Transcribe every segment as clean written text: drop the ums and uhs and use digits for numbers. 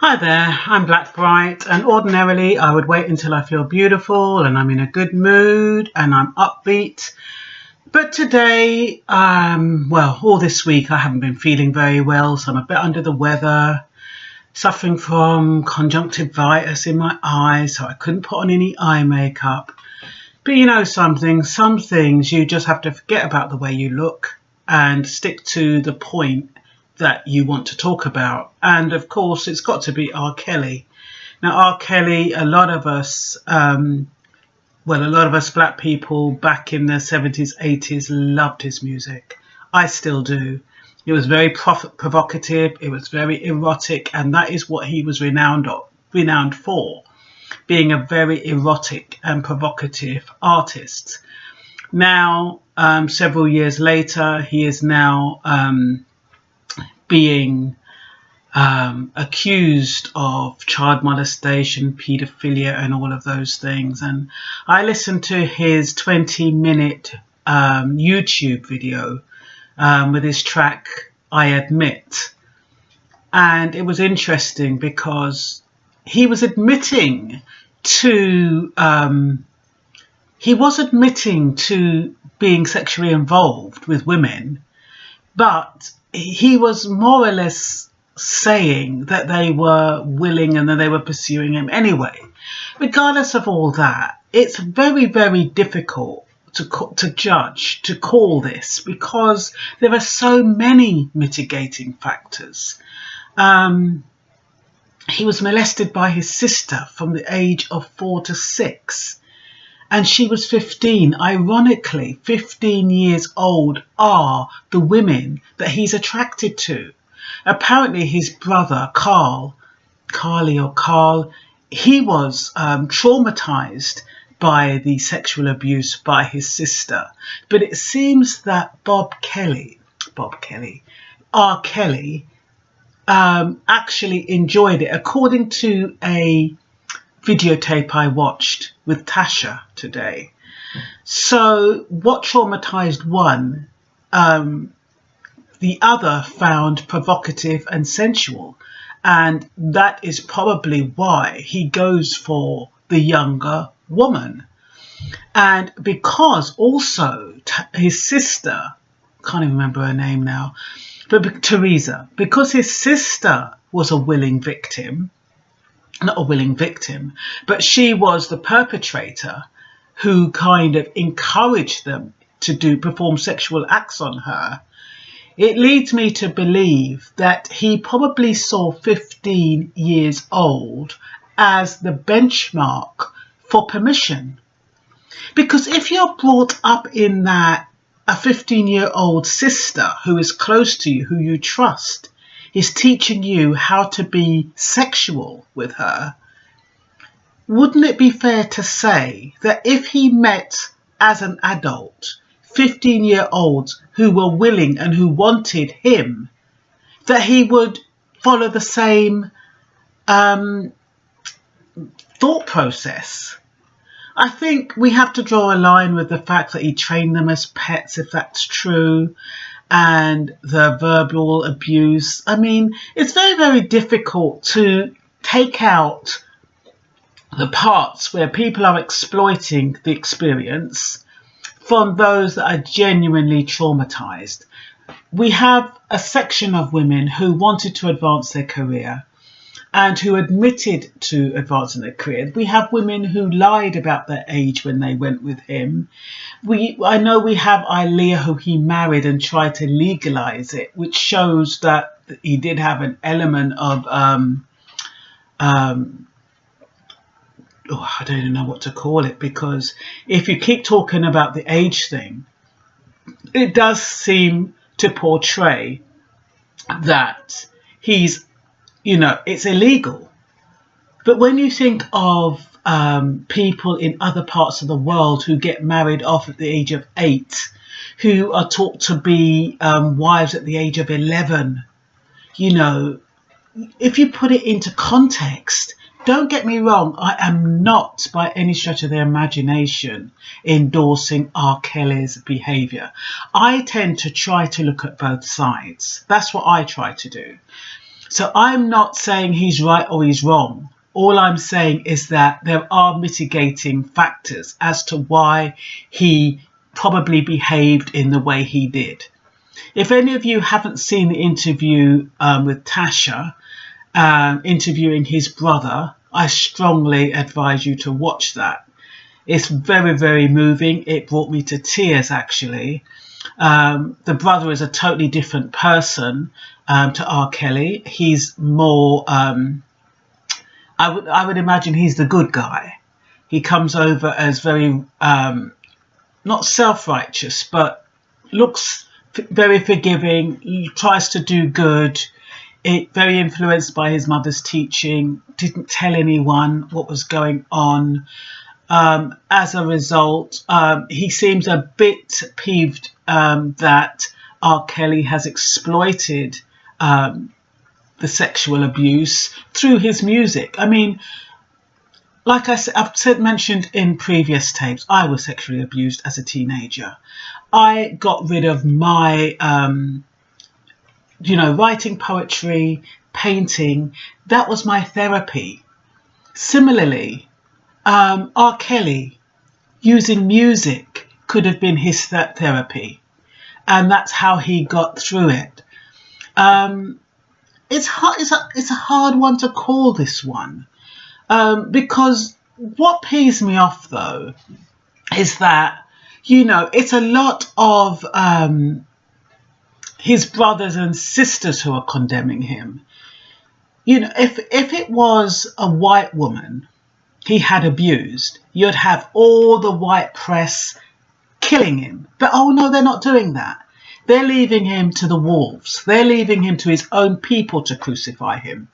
Hi there, I'm Blackbright, and ordinarily I would wait until I feel beautiful and I'm in a good mood and I'm upbeat. But today, all this week I haven't been feeling very well, so I'm a bit under the weather, suffering from conjunctivitis in my eyes, so I couldn't put on any eye makeup. But you know something, some things you just have to forget about the way you look and stick to the point that you want to talk about. And of course it's got to be R. Kelly. Now R. Kelly, a lot of us black people back in the 70s, 80s loved his music. I still do. It was very provocative, it was very erotic, and that is what he was renowned for, being a very erotic and provocative artist. Now, several years later, he is now being accused of child molestation, paedophilia, and all of those things. And I listened to his 20-minute YouTube video with his track I Admit, and it was interesting because he was admitting to being sexually involved with women, but he was more or less saying that they were willing and that they were pursuing him anyway. Regardless of all that, it's very, very difficult to judge, to call this, because there are so many mitigating factors. He was molested by his sister from the age of 4 to 6. And she was 15. Ironically, 15 years old are the women that he's attracted to. Apparently his brother, Carl, he was traumatized by the sexual abuse by his sister. But it seems that R. Kelly, actually enjoyed it, according to a videotape I watched with Tasha today. So what traumatized one, the other found provocative and sensual, and that is probably why he goes for the younger woman. And because also his sister, can't even remember her name now, but Teresa, because his sister was a willing victim, not a willing victim, but she was the perpetrator who kind of encouraged them to perform sexual acts on her. It leads me to believe that he probably saw 15 years old as the benchmark for permission. Because if you're brought up in that a 15-year-old sister who is close to you, who you trust, is teaching you how to be sexual with her, wouldn't it be fair to say that if he met as an adult 15-year-olds who were willing and who wanted him, that he would follow the same thought process? I think we have to draw a line with the fact that he trained them as pets, if that's true, and the verbal abuse. I mean, it's very, very difficult to take out the parts where people are exploiting the experience from those that are genuinely traumatized. We have a section of women who wanted to advance their career and who admitted to advancing their career. We have women who lied about their age when they went with him. I know we have Aaliyah, who he married and tried to legalize it, which shows that he did have an element of I don't even know what to call it, because if you keep talking about the age thing, it does seem to portray that he's, it's illegal. But when you think of people in other parts of the world who get married off at the age of 8, who are taught to be wives at the age of 11, if you put it into context, don't get me wrong, I am not by any stretch of the imagination endorsing R. Kelly's behaviour. I tend to try to look at both sides. That's what I try to do. So I'm not saying he's right or he's wrong. All I'm saying is that there are mitigating factors as to why he probably behaved in the way he did. If any of you haven't seen the interview with Tasha, interviewing his brother, I strongly advise you to watch that. It's very, very moving. It brought me to tears, actually. The brother is a totally different person to R. Kelly. He's more, I would imagine he's the good guy. He comes over as very, not self-righteous, but looks very forgiving. He tries to do good. Very influenced by his mother's teaching. Didn't tell anyone what was going on. As a result, he seems a bit peeved that R. Kelly has exploited the sexual abuse through his music. I mean, like I said, mentioned in previous tapes, I was sexually abused as a teenager. I got rid of my, writing poetry, painting. That was my therapy. Similarly, R. Kelly using music could have been his therapy, and that's how he got through it. It's a hard one to call, this one, because what pees me off though is that it's a lot of his brothers and sisters who are condemning him. If it was a white woman he had abused, you'd have all the white press killing him. But oh no, they're not doing that. They're leaving him to the wolves. They're leaving him to his own people to crucify him.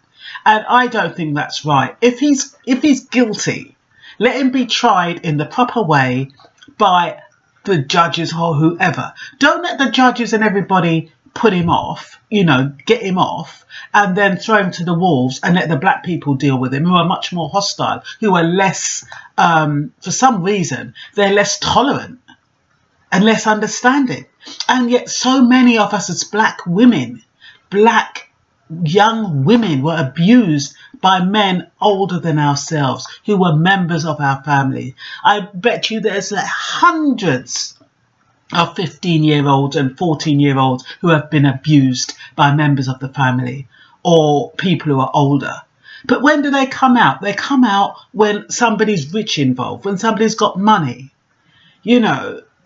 And I don't think that's right. If he's guilty, let him be tried in the proper way by the judges or whoever. Don't let the judges and everybody put him off, get him off, and then throw him to the wolves and let the black people deal with him, who are much more hostile, who are less, for some reason, they're less tolerant and less understanding. And yet so many of us as black women, black young women, were abused by men older than ourselves who were members of our family. I bet you there's like hundreds of 15-year-olds and 14-year-olds who have been abused by members of the family or people who are older. But when do they come out? They come out when somebody's rich involved, when somebody's got money.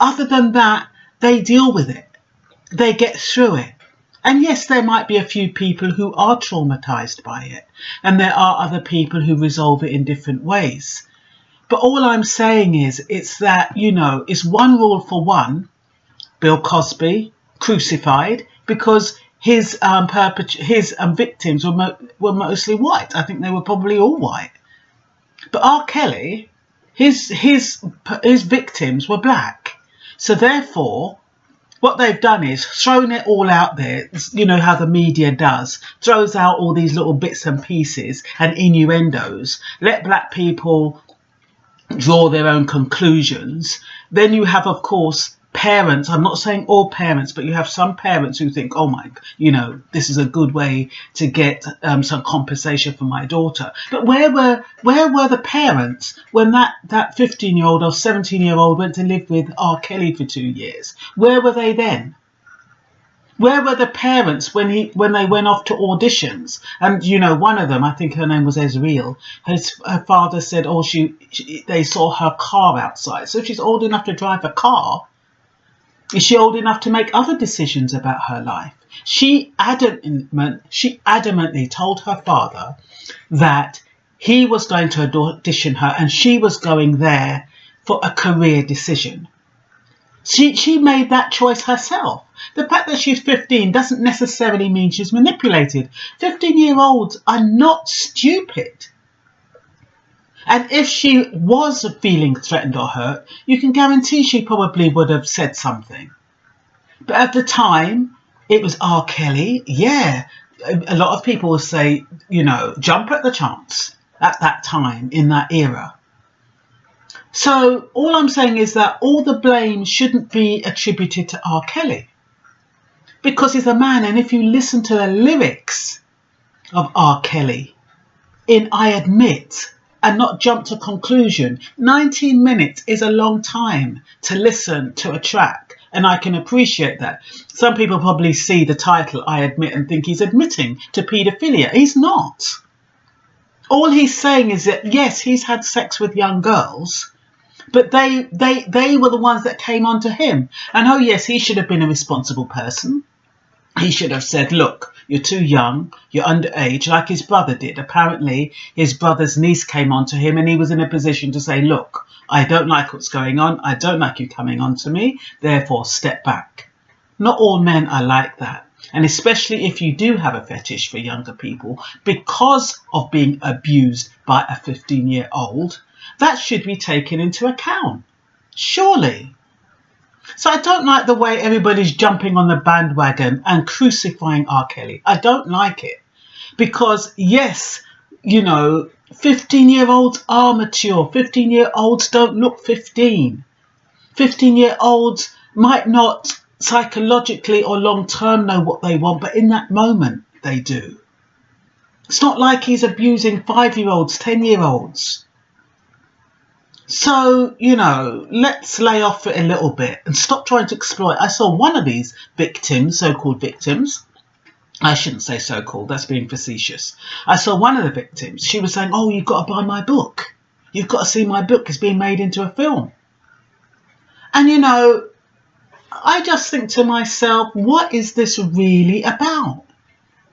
Other than that, they deal with it. They get through it. And yes, there might be a few people who are traumatized by it, and there are other people who resolve it in different ways. But all I'm saying is, it's that, it's one rule for one. Bill Cosby, crucified because his victims were mostly white. I think they were probably all white. But R. Kelly, his victims were black. So therefore, what they've done is thrown it all out there. How the media does, throws out all these little bits and pieces and innuendos. Let black people draw their own conclusions. Then you have, of course, parents. I'm not saying all parents, but you have some parents who think, oh my, this is a good way to get some compensation for my daughter. But where were the parents when that 15-year-old or 17-year-old went to live with R. Kelly for 2 years? Where were they then? Where were the parents when they went off to auditions? And one of them, I think her name was Ezreal, her father said, they saw her car outside. So if she's old enough to drive a car, is she old enough to make other decisions about her life? She adamantly told her father that he was going to audition her and she was going there for a career decision. She made that choice herself. The fact that she's 15 doesn't necessarily mean she's manipulated. 15-year-olds are not stupid. And if she was feeling threatened or hurt, you can guarantee she probably would have said something. But at the time, it was R. Kelly. Yeah, a lot of people will say, jump at the chance at that time, in that era. So all I'm saying is that all the blame shouldn't be attributed to R. Kelly, because he's a man. And if you listen to the lyrics of R. Kelly in I Admit and not jump to conclusion. 19 minutes is a long time to listen to a track, and I can appreciate that. Some people probably see the title I Admit and think he's admitting to paedophilia. He's not. All he's saying is that yes, he's had sex with young girls, but they were the ones that came on to him. And oh yes, he should have been a responsible person. He should have said, look, you're too young, you're underage, like his brother did. Apparently, his brother's niece came on to him and he was in a position to say, look, I don't like what's going on. I don't like you coming on to me. Therefore, step back. Not all men are like that. And especially if you do have a fetish for younger people because of being abused by a 15-year-old, that should be taken into account. Surely. So I don't like the way everybody's jumping on the bandwagon and crucifying R. Kelly. I don't like it. Because, yes, you know, 15-year-olds are mature. 15-year-olds don't look 15. 15-year-olds might not psychologically or long-term know what they want, but in that moment, they do. It's not like he's abusing 5-year-olds, 10-year-olds. So, you know, let's lay off it a little bit and stop trying to exploit. I saw one of these victims, so-called victims. I shouldn't say so-called, that's being facetious. I saw one of the victims. She was saying, oh, you've got to buy my book. You've got to see my book. It's being made into a film. And, you know, I just think to myself, what is this really about?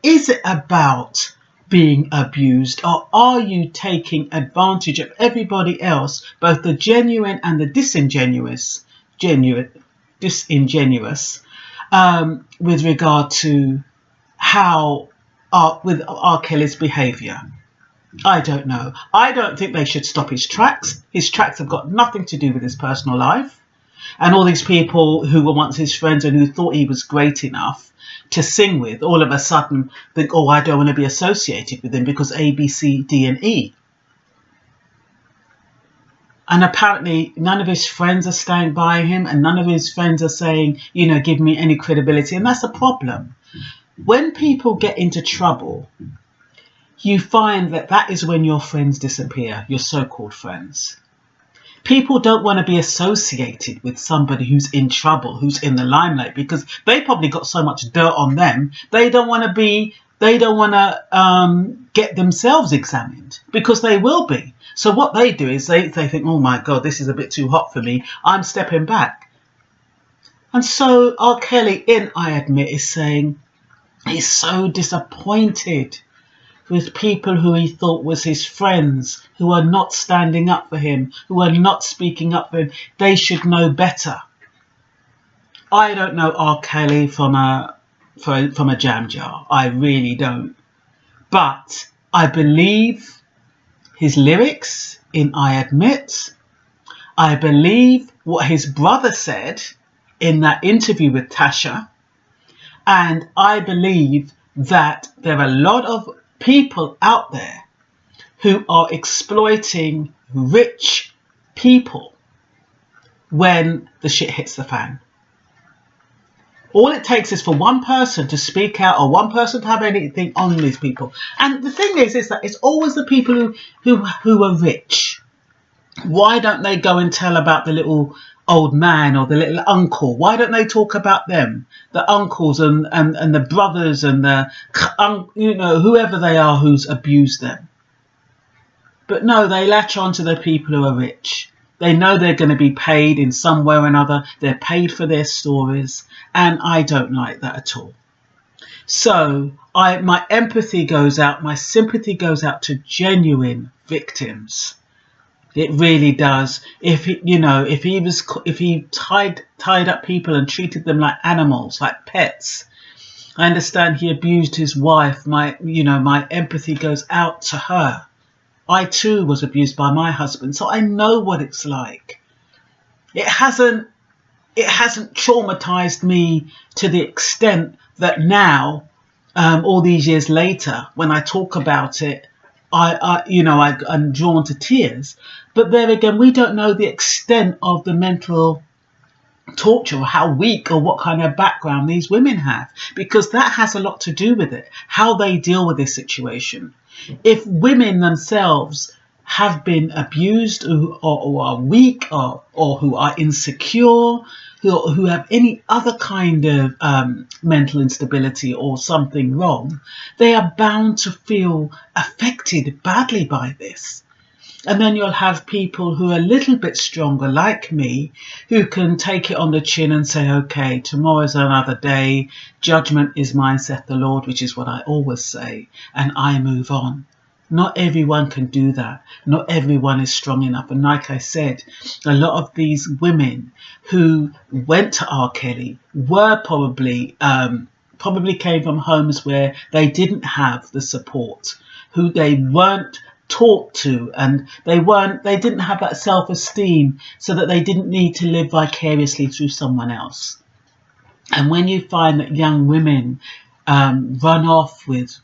Is it about being abused, or are you taking advantage of everybody else, both the genuine and the disingenuous, with regard to how with R. Kelly's behaviour? I don't know. I don't think they should stop his tracks. His tracks have got nothing to do with his personal life. And all these people who were once his friends and who thought he was great enough to sing with, all of a sudden think, oh, I don't want to be associated with him because A, B, C, D and E. And apparently none of his friends are staying by him and none of his friends are saying, you know, give me any credibility. And that's a problem. When people get into trouble, you find that that is when your friends disappear, your so-called friends. People don't want to be associated with somebody who's in trouble, who's in the limelight, because they probably got so much dirt on them. They don't want to get themselves examined, because they will be. So what they do is they think, oh my God, this is a bit too hot for me. I'm stepping back. And so R. Kelly, in I Admit, is saying he's so disappointed with people who he thought was his friends, who are not standing up for him, who are not speaking up for him. They should know better. I don't know R. Kelly from a jam jar. I really don't. But I believe his lyrics in I Admit. I believe what his brother said in that interview with Tasha. And I believe that there are a lot of people out there who are exploiting rich people when the shit hits the fan. All it takes is for one person to speak out or one person to have anything on these people. And the thing is that it's always the people who are rich. Why don't they go and tell about the little old man or the little uncle? Why don't they talk about them, the uncles and the brothers and the whoever they are who's abused them? But no, they latch on to the people who are rich. They know they're going to be paid in some way or another. They're paid for their stories, and I don't like that at all. So my empathy goes out, my sympathy goes out to genuine victims. It really does. If he tied up people and treated them like animals, like pets. I understand he abused his wife. My empathy goes out to her. I too was abused by my husband, so I know what it's like. It hasn't traumatized me to the extent that now, all these years later, when I talk about it, I'm drawn to tears. But there again, we don't know the extent of the mental torture or how weak or what kind of background these women have, because that has a lot to do with it, how they deal with this situation. If women themselves have been abused or are weak or who are insecure, who have any other kind of mental instability or something wrong, they are bound to feel affected badly by this. And then you'll have people who are a little bit stronger, like me, who can take it on the chin and say, okay, tomorrow's another day. Judgment is mine, saith the Lord, which is what I always say. And I move on. Not everyone can do that. Not everyone is strong enough. And like I said, a lot of these women who went to R. Kelly were probably came from homes where they didn't have the support, who they weren't taught to, and they didn't have that self-esteem, so that they didn't need to live vicariously through someone else. And when you find that young women run off with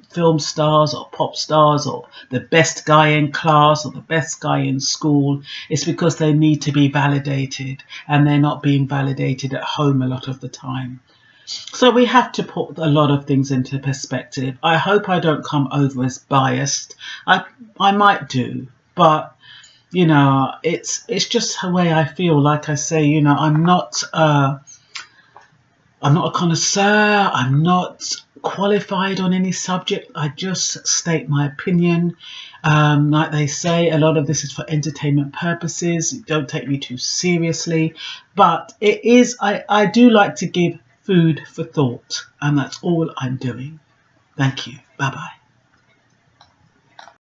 film stars or pop stars or the best guy in class or the best guy in school, it's because they need to be validated, and they're not being validated at home a lot of the time. So we have to put a lot of things into perspective. I hope I don't come over as biased. I might do, but you know, it's just the way I feel. Like I say, you know, I'm not a connoisseur. I'm not qualified on any subject. I just state my opinion. Like they say, a lot of this is for entertainment purposes. Don't take me too seriously, but it is. I do like to give food for thought, and that's all I'm doing. Thank you. Bye bye.